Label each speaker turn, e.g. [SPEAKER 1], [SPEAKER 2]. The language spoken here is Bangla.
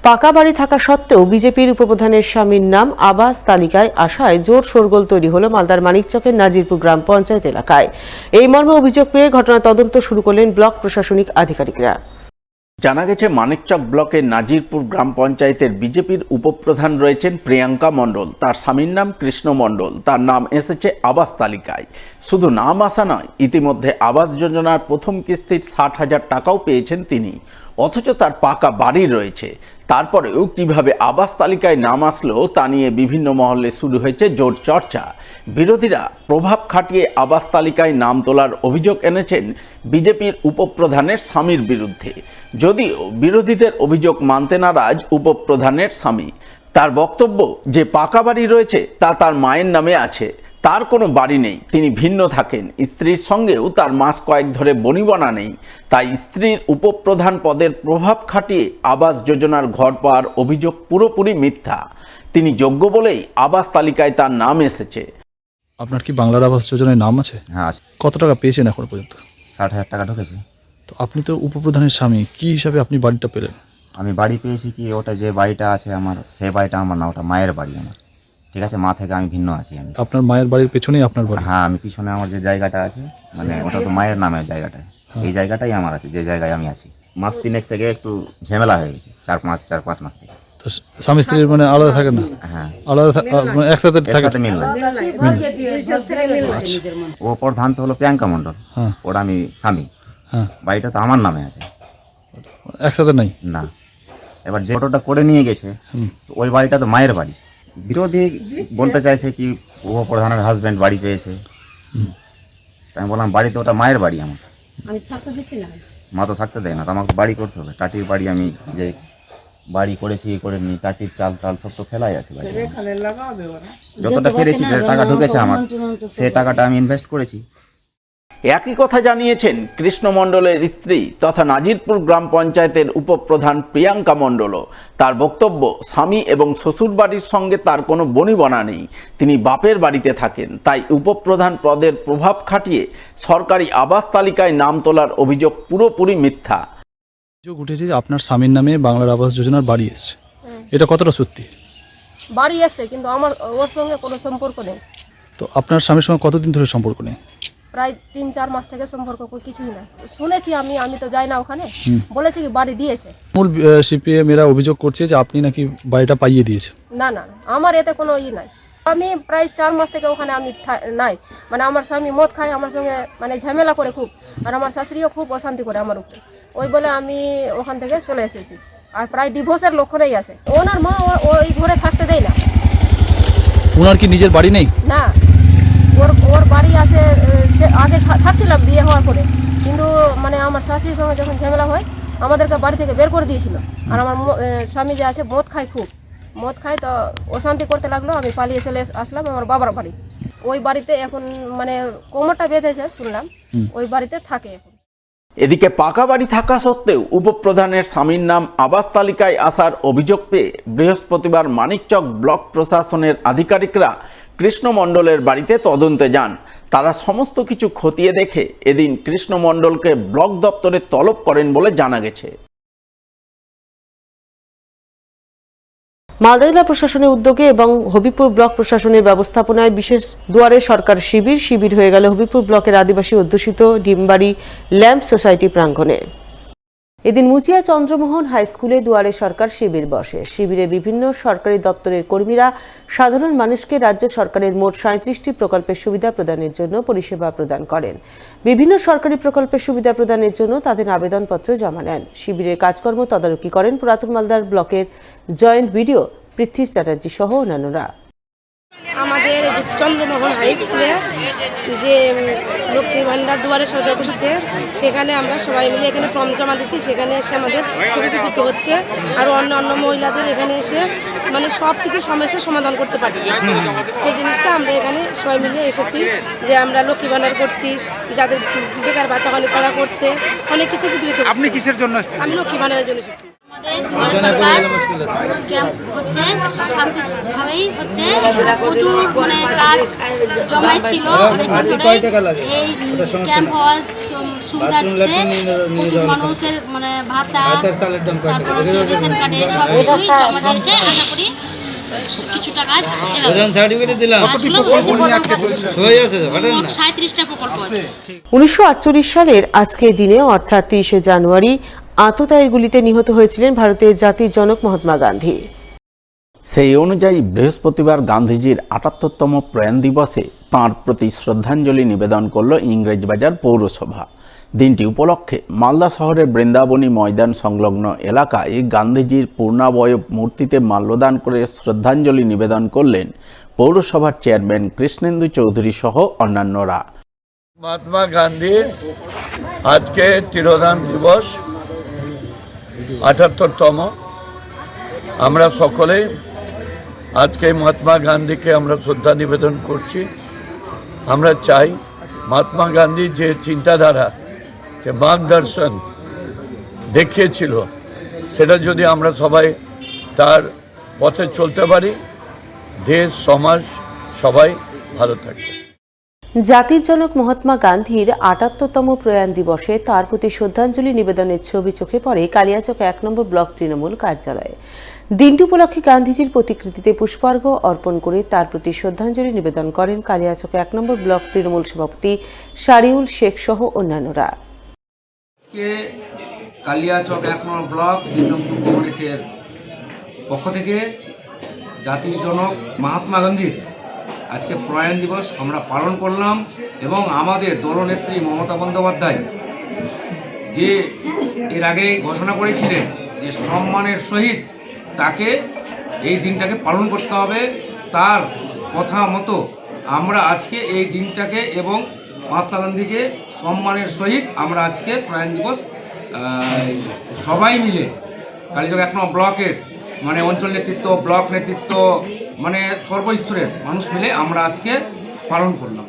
[SPEAKER 1] পাকা বাড়ি থাকা সত্ত্বেও বিজেপির উপপ্রধানের স্বামীর নাম আবাস তালিকায় আসায় জোর শোরগোল তৈরি হলো মালদার মানিকচকের নাজিরপুর গ্রাম পঞ্চায়েত এলাকায়। এই মর্মে অভিযোগ পেয়ে ঘটনা তদন্ত শুরু করলেন ব্লক প্রশাসনিক আধিকারিকরা।
[SPEAKER 2] জানা গেছে, মানিকচক ব্লকের নাজিরপুর গ্রাম পঞ্চায়েতের বিজেপির উপপ্রধান রয়েছেন প্রিয়াঙ্কা মণ্ডল। তার স্বামীর নাম কৃষ্ণ মণ্ডল। তার নাম এসেছে আবাস তালিকায়। শুধু নাম আসা নয়, ইতিমধ্যে আবাস যোজনার প্রথম কিস্তির 60,000 টাকাও পেয়েছেন তিনি। অথচ তার পাকা বাড়ি রয়েছে। তারপরেও কিভাবে আবাস তালিকায় নাম আসলো তা নিয়ে বিভিন্ন মহলে শুরু হয়েছে জোর চর্চা। বিরোধীরা প্রভাব খাটিয়ে আবাস তালিকায় নাম তোলার অভিযোগ এনেছেন বিজেপির উপপ্রধানের স্বামীর বিরুদ্ধে। যদিও বিরোধীদের অভিযোগ মানতে নারাজ উপপ্রধানের স্বামী। তার বক্তব্য যে পাকা বাড়ি রয়েছে তা তার মায়ের নামে আছে, তার কোনো বাড়ি নেই, তিনি ভিন্ন থাকেন। স্ত্রীর সঙ্গেও তার মাস কয়েক ধরে বনিবনা নেই। তাই স্ত্রীর উপপ্রধান পদের প্রভাব খাটিয়ে আবাস যোজনার ঘর পাওয়ার অভিযোগ পুরোপুরি মিথ্যা। তিনি যোগ্য বলেই আবাস তালিকায় তার নাম এসেছে।
[SPEAKER 3] আপনার কি বাংলার আবাস যোজনায় নাম আছে?
[SPEAKER 4] হ্যাঁ,
[SPEAKER 3] কত টাকা পেয়েছেন এখন পর্যন্ত?
[SPEAKER 4] 60,000 টাকা ঢুকেছে।
[SPEAKER 3] তো আপনি তো উপপ্রধানের স্বামী, কি হিসাবে আপনি বাড়িটা পেলেন?
[SPEAKER 4] আমি বাড়ি পেয়েছি কি, ওটা যে বাড়িটা আছে আমার, সে বাড়িটা আমার না, ওটা মায়ের বাড়ি আমার। ঠিক আছে, মা থেকে আমি ভিন্ন আছি। আমি
[SPEAKER 3] আপনার মায়ের বাড়ির পেছনেই আপনার বাড়ি?
[SPEAKER 4] হ্যাঁ, আমি পিছনে আমার যে জায়গাটা আছে, মানে ওটা তো মায়ের নামে জায়গাটা, এই জায়গাটাই আমার আছে, যে জায়গায় আমি আছি। মাস 3 থেকে একটু ঝামেলা হয়ে গেছে, 4-5 মাস থেকে।
[SPEAKER 3] তো স্বামী স্ত্রীর মানে আলাদা থাকে না?
[SPEAKER 4] হ্যাঁ,
[SPEAKER 3] আলাদা মানে একসাথে থাকে?
[SPEAKER 4] একসাথে মিল নাই। ও প্রধান তো হলো প্রিয়াঙ্কা মণ্ডল,
[SPEAKER 3] হ্যাঁ
[SPEAKER 4] ওটা আমি স্বামী।
[SPEAKER 3] হ্যাঁ,
[SPEAKER 4] বাড়িটা তো আমার নামে আছে
[SPEAKER 3] একসাথে নাই
[SPEAKER 4] না। এবার যে ফটোটা করে নিয়ে গেছে, তো ওই বাড়িটা তো মায়ের বাড়ি। বিরোধী বলতে চাইছে কি ও প্রধানের হাজব্যান্ড বাড়ি পেয়েছে। তাই আমি বললাম বাড়িতে ওটা মায়ের বাড়ি আমার, মা তো থাকতে দেয় না, তো আমাকে বাড়ি করতে হবে। টাটির বাড়ি আমি যে বাড়ি করেছি করে নি, টাটির চাল টাল সব তো ফেলাই আছে বাড়ি। যতটা পেরেছি, যে টাকা ঢুকেছে আমার, সে টাকাটা আমি ইনভেস্ট করেছি।
[SPEAKER 2] একই কথা জানিয়েছেন কৃষ্ণ মণ্ডলের স্ত্রী তথা নাজিরপুর গ্রাম পঞ্চায়েতের উপপ্রধান প্রিয়াঙ্কা মণ্ডলও। তার বক্তব্য, স্বামী এবং শ্বশুর বাড়ির সঙ্গে তার কোনো বনিবনা নেই, তিনি বাপের বাড়িতে থাকেন। তাই উপপ্রধান পদের প্রভাব খাটিয়ে সরকারি আবাস তালিকায় নাম তোলার অভিযোগ পুরোপুরি মিথ্যা।
[SPEAKER 3] অভিযোগ উঠেছে যে আপনার স্বামীর নামে বাংলার আবাস যোজনার বাড়ি এসছে, এটা কতটা সত্যি?
[SPEAKER 5] বাড়ি এসছে, কিন্তু আমার ওর সঙ্গে কোনো সম্পর্ক নেই।
[SPEAKER 3] তো আপনার স্বামীর সঙ্গে কতদিন ধরে সম্পর্ক নেই?
[SPEAKER 5] প্রায় 3-4 মাস থেকে সম্পর্ক কিছুই না। শুনেছি আমি তো যাই না ওখানে, বলেছি কি বাড়ি দিয়েছে।
[SPEAKER 3] মূল সিপিএম এরা অভিযোগ করছে যে আপনি নাকি বাড়িটা পাইয়ে দিয়েছে।
[SPEAKER 5] না না, আমার এতে কোনো নাই। আমি প্রায় 4 মাস থেকে ওখানে আমি নাই। মানে আমার স্বামী মদ খায়, আমার সঙ্গে মানে ঝামেলা করে খুব, আর আমার শাশুড়িও খুব অশান্তি করে আমার উপরে। ওই বলে আমি ওখান থেকে চলে এসেছি, আর প্রায় ডিভোর্সের লক্ষণেই আছে। ওনার মা ওই ঘরে থাকতে দেয় না।
[SPEAKER 3] ওনার কি নিজের বাড়ি নেই?
[SPEAKER 5] না, ওর বাড়ি আছে। আগে থাকছিলাম বিয়ে হওয়ার পরে, কিন্তু মানে আমার শাশুড়ির সঙ্গে যখন ঝামেলা হয় আমাদেরকে বাড়ি থেকে বের করে দিয়েছিল। আর আমার স্বামী যে আছে মদ খায়, খুব মদ খায়, তো অশান্তি করতে লাগলো। আমি পালিয়ে চলে আসলাম আমার বাবার বাড়ি। ওই বাড়িতে এখন মানে কোমরটা বেঁধেছে শুনলাম, ওই বাড়িতে থাকে এখন।
[SPEAKER 2] এদিকে পাকা বাড়ি থাকা সত্ত্বেও উপপ্রধানের স্বামীর নাম আবাস তালিকায় আসার অভিযোগ পেয়ে বৃহস্পতিবার মানিকচক ব্লক প্রশাসনের আধিকারিকরা কৃষ্ণ মণ্ডলের বাড়িতে তদন্তে যান। তারা সমস্ত কিছু খতিয়ে দেখে এদিন কৃষ্ণ মণ্ডলকে ব্লক দপ্তরে তলব করেন বলে জানা গেছে।
[SPEAKER 1] মালদা জেলা প্রশাসনের উদ্যোগে এবং হবিপুর ব্লক প্রশাসনের ব্যবস্থাপনায় বিশেষ দুয়ারে সরকার শিবির হয়ে গেল হবিপুর ব্লকের আদিবাসী অধ্যুষিত ডিমবাড়ি ল্যাম্প সোসাইটি প্রাঙ্গণে। এদিন মুচিয়া চন্দ্রমোহন হাই স্কুলে দুয়ারে সরকার শিবির বসে। শিবিরে বিভিন্ন সরকারি দপ্তরের কর্মীরা সাধারণ মানুষকে রাজ্য সরকারের মোট 37টি প্রকল্পের সুবিধা প্রদানের জন্য পরিষেবা প্রদান করেন। বিভিন্ন সরকারি প্রকল্পের সুবিধা প্রদানের জন্য তাদের আবেদনপত্র জমা নেন। শিবিরের কাজকর্ম তদারকি করেন পুরাতন মালদার ব্লকের জয়েন্ট বিডিও পৃথ্বী চ্যাটার্জি সহ অন্যান্যরা।
[SPEAKER 5] আমাদের যে চন্দ্রমোহন হাই স্কুলে যে লক্ষ্মী ভান্ডার দুয়ারে সরকার বসেছে, সেখানে আমরা সবাই মিলে এখানে ফর্ম জমা দিচ্ছি। সেখানে এসে আমাদের খুব উপকৃত হচ্ছে, আর অন্য মহিলাদের এখানে এসে মানে সব কিছু সমস্যার সমাধান করতে পারছি। সেই জিনিসটা আমরা এখানে সবাই মিলে এসেছি, যে আমরা লক্ষ্মী ভান্ডার করছি, যাদের বেকার ভাতা হলে তারা করছে, অনেক কিছু উপকৃত।
[SPEAKER 6] আপনি কিসের জন্য এসেছেন?
[SPEAKER 5] আমি লক্ষ্মী ভান্ডারের জন্য এসেছি।
[SPEAKER 6] ক্যাম্প হচ্ছে শান্তিভাবেই হচ্ছে, প্রচুর মানে কাজ জমাই ছিল অনেক ভিতরে। এই ক্যাম্প হওয়ার সুবিধার্থে প্রচুর মানুষের মানে ভাতা, তারপর হচ্ছে রেশন কার্ডে সব কিছুই জমা দিয়েছে। আশা করি কিছু টাকা 37টা প্রকল্প আছে।
[SPEAKER 1] 1948 সালের আজকের দিনে অর্থাৎ 30শে জানুয়ারি আততায়ীর নিহত হয়েছিলেন ভারতের জাতির জনক মহাত্মা গান্ধী।
[SPEAKER 2] সেই অনুযায়ী বৃহস্পতিবার গান্ধীজির ৭৮তম প্রয়াণ দিবসে তাঁর প্রতি শ্রদ্ধাঞ্জলি নিবেদন করল ইংরেজবাজার পৌরসভা। দিনটি উপলক্ষে মালদা শহরের বৃন্দাবনী ময়দান সংলগ্ন এলাকায় গান্ধীজির পূর্ণাবয়ব মূর্তিতে মাল্যদান করে শ্রদ্ধাঞ্জলি নিবেদন করলেন পৌরসভার চেয়ারম্যান কৃষ্ণেন্দু চৌধুরী সহ অন্যান্যরা।
[SPEAKER 7] মহাত্মা গান্ধীর আজকে তিরোধান দিবস ৭৮তম। আমরা সকলে আজকে মহাত্মা গান্ধীকে আমরা শ্রদ্ধা নিবেদন করছি। আমরা চাই মহাত্মা গান্ধী যে চিন্তাধারা, যে মার্গদর্শন দেখিয়েছিল, সেটা যদি আমরা সবাই তার পথে চলতে পারি, দেশ সমাজ সবাই ভালো থাকবে।
[SPEAKER 1] জাতির জনক মহাত্মা গান্ধীর ৭৮তম প্রয়াণ দিবসে তার প্রতি শ্রদ্ধাঞ্জলি নিবেদনের ছবি চোখে পড়ে কালিয়াচক ১ নম্বর ব্লক তৃণমূল কার্যালয়ে। দিনটি উপলক্ষে গান্ধীজির প্রতিকৃতিতে পুষ্পার্ঘ অর্পণ করে তার প্রতি শ্রদ্ধাঞ্জলি নিবেদন করেন কালিয়াচক ১ নম্বর ব্লক তৃণমূল সভাপতি শারিউল শেখ সহ অন্যান্যরা।
[SPEAKER 8] কালিয়াচক ১ নম্বর ব্লক তৃণমূল কংগ্রেসের পক্ষ থেকে জাতির জনক মহাত্মা গান্ধীর আজকে প্রয়াণ দিবস আমরা পালন করলাম এবং আমাদের দলনেত্রী মমতা বন্দ্যোপাধ্যায় যে এর আগে ঘোষণা করেছিলেন যে সম্মানের সহিত তাকে এই দিনটাকে পালন করতে হবে, তার কথা মতো আমরা আজকে এই দিনটাকে এবং মহাত্মা গান্ধীকে সম্মানের সহিত আমরা আজকে প্রয়াণ দিবস সবাই মিলে কালিয়াচক ১ নম্বর ব্লকের মানে অঞ্চল নেতৃত্ব, ব্লক নেতৃত্ব, মানে সর্বস্তরের মানুষ মিলে আমরা আজকে পালন করলাম।